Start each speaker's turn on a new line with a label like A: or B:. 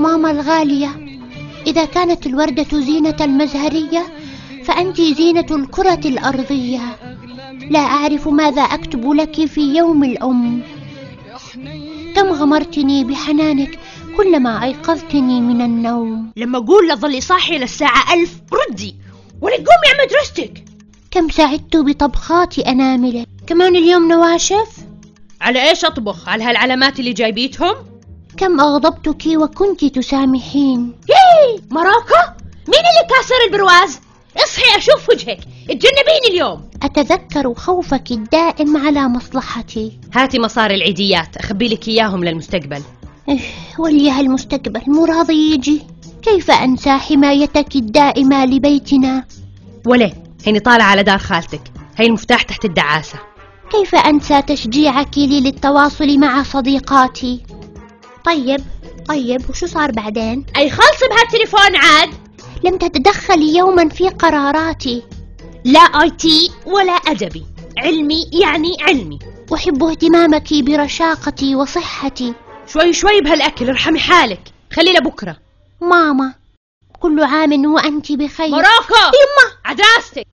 A: ماما الغالية، إذا كانت الوردة زينة المزهرية فأنت زينة الكرة الأرضية. لا أعرف ماذا أكتب لك في يوم الأم. كم غمرتني بحنانك كلما أيقظتني من النوم.
B: لما أقول لظلي صاحية للساعة 1000 ردي ولا قومي يا مدرستك.
A: كم سعدت بطبخات أناملك. كمان اليوم نواشف.
B: على إيش أطبخ؟ على هالعلامات اللي جايبيتهم؟
A: كم أغضبتك وكنت تسامحين.
B: ياي مراكو، مين اللي كاسر البرواز؟ اصحي أشوف وجهك، اتجنبيني اليوم.
A: أتذكر خوفك الدائم على مصلحتي.
B: هاتي مصاري العيديات أخبي لك إياهم للمستقبل.
A: وليه المستقبل مو راضي يجي. كيف أنسى حمايتك الدائمة لبيتنا؟
B: وليه؟ هيني طالعة على دار خالتك، هي المفتاح تحت الدعاسة.
A: كيف أنسى تشجيعك لي للتواصل مع صديقاتي؟ طيب وشو صار بعدين؟
B: أي خلص بهالتليفون عاد.
A: لم تتدخلي يوما في قراراتي.
B: لا IT ولا أدبي، علمي يعني علمي.
A: أحب اهتمامك برشاقتي وصحتي.
B: شوي بهالأكل، ارحمي حالك، خلي لبكرة.
A: ماما، كل عام وأنت بخير.
B: مراكو
A: يما
B: عدراستك.